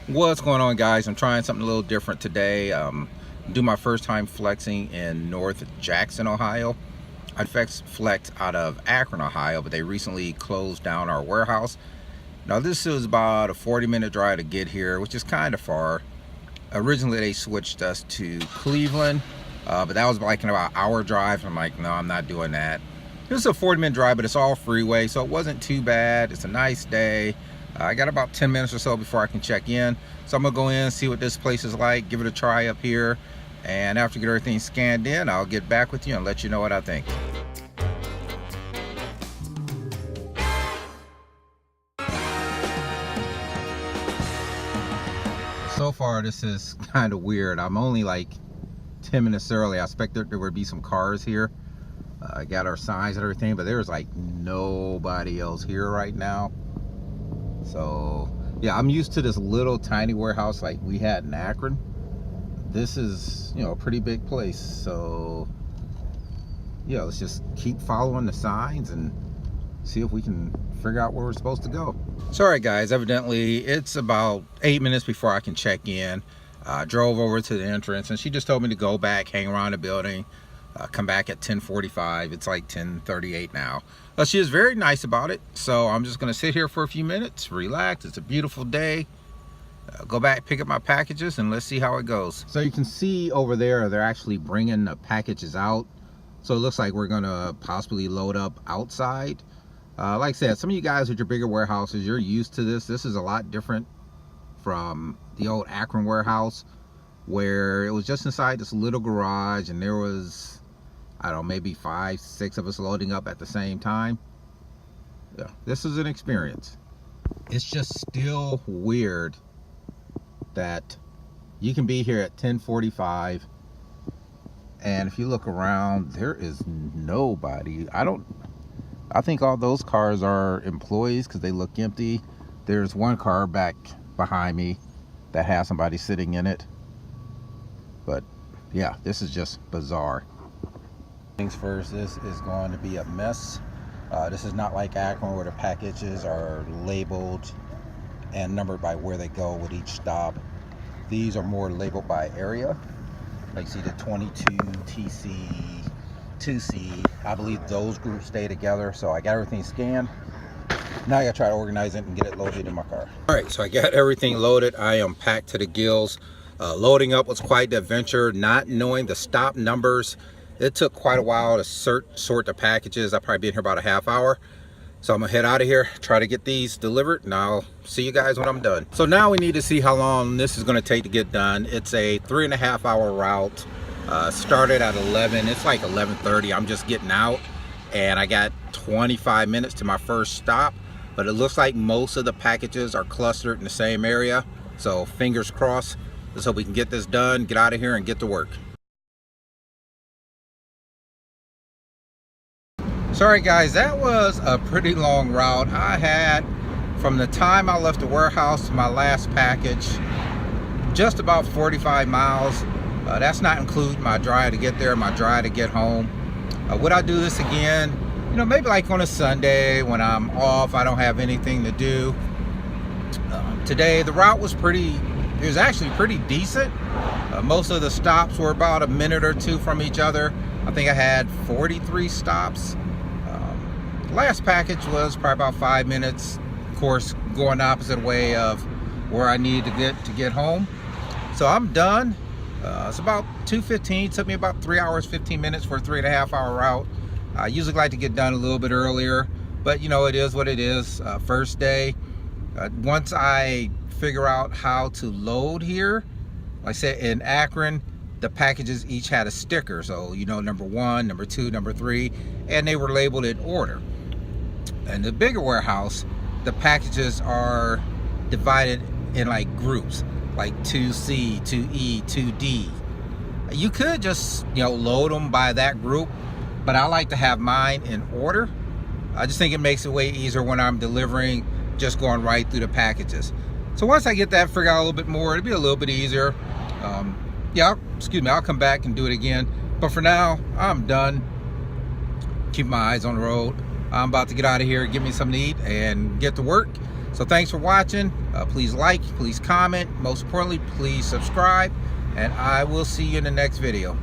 What's going on, guys? I'm trying something a little different today. Do my first time flexing in North Jackson, Ohio. I flexed out of Akron, Ohio, but they recently closed down our warehouse. Now this is about a 40-minute drive to get here, which is kind of far. Originally they switched us to Cleveland, but that was like an about hour drive. I'm like, no, I'm not doing that. This is a 40-minute drive, but it's all freeway, so it wasn't too bad. It's a nice day. I got about 10 minutes or so before I can check in. So I'm gonna go in, see what this place is like, give it a try up here. And after I get everything scanned in, I'll get back with you and let you know what I think. So far, this is kind of weird. I'm only like 10 minutes early. I expected there would be some cars here. I got our signs and everything, but there's like nobody else here right now. So yeah, I'm used to this little tiny warehouse like we had in Akron. This is, you know, a pretty big place. So yeah, let's just keep following the signs and see if we can figure out where we're supposed to go. Sorry guys, evidently it's about 8 minutes before I can check in. Drove over to the entrance and she just told me to go back, hang around the building, come back at 10:45. It's like 10:38 now. She is very nice about it, so I'm just gonna sit here for a few minutes, relax. It's a beautiful day. Go back, pick up my packages, and let's see how it goes. So you can see over there, they're actually bringing the packages out. So it looks like we're gonna possibly load up outside. Like I said, some of you guys with your bigger warehouses, you're used to this. This is a lot different from the old Akron warehouse, where it was just inside this little garage, and there was, I don't know, maybe 5, 6 of us loading up at the same time. Yeah, this is an experience. It's just still weird that you can be here at 10:45 and if you look around, there is nobody. I think all those cars are employees because they look empty. There's one car back behind me that has somebody sitting in it. But yeah, this is just bizarre. Things first, this is going to be a mess. This is not like Akron where the packages are labeled and numbered by where they go with each stop. These are more labeled by area. Like see the 22, TC, 2C. I believe those groups stay together. So I got everything scanned. Now I gotta try to organize it and get it loaded in my car. All right, so I got everything loaded. I am packed to the gills. Loading up was quite the adventure, not knowing the stop numbers. It took quite a while to sort the packages. I'll probably be in here about a half hour. So I'm gonna head out of here, try to get these delivered, and I'll see you guys when I'm done. So now we need to see how long this is gonna take to get done. It's a 3.5 hour route. Started at 11, it's like 11:30. I'm just getting out and I got 25 minutes to my first stop, but it looks like most of the packages are clustered in the same area. So fingers crossed. Let's hope we can get this done, get out of here and get to work. Sorry guys, that was a pretty long route. I had, from the time I left the warehouse to my last package, just about 45 miles. That's not including my drive to get there, my drive to get home. Would I do this again? You know, maybe like on a Sunday when I'm off, I don't have anything to do. Today, the route was it was actually pretty decent. Most of the stops were about a minute or two from each other. I think I had 43 stops. Last package was probably about 5 minutes, of course going the opposite way of where I needed to get home. So I'm done. It's about 2:15. Took me about 3 hours 15 minutes for a 3.5 hour route. I usually like to get done a little bit earlier, but you know, it is what it is. First day. Once I figure out how to load here, like I said, in Akron, the packages each had a sticker, so you know, number 1, number 2, number 3, and they were labeled in order. And the bigger warehouse, the packages are divided in like groups, like 2C, 2E, 2D. You could just, you know, load them by that group, but I like to have mine in order. I just think it makes it way easier when I'm delivering, just going right through the packages. So once I get that figured out a little bit more, it'll be a little bit easier. Yeah, excuse me, I'll come back and do it again. But for now, I'm done. Keep my eyes on the road. I'm about to get out of here, get me something to eat, and get to work. So thanks for watching. Please like, please comment. Most importantly, please subscribe. And I will see you in the next video.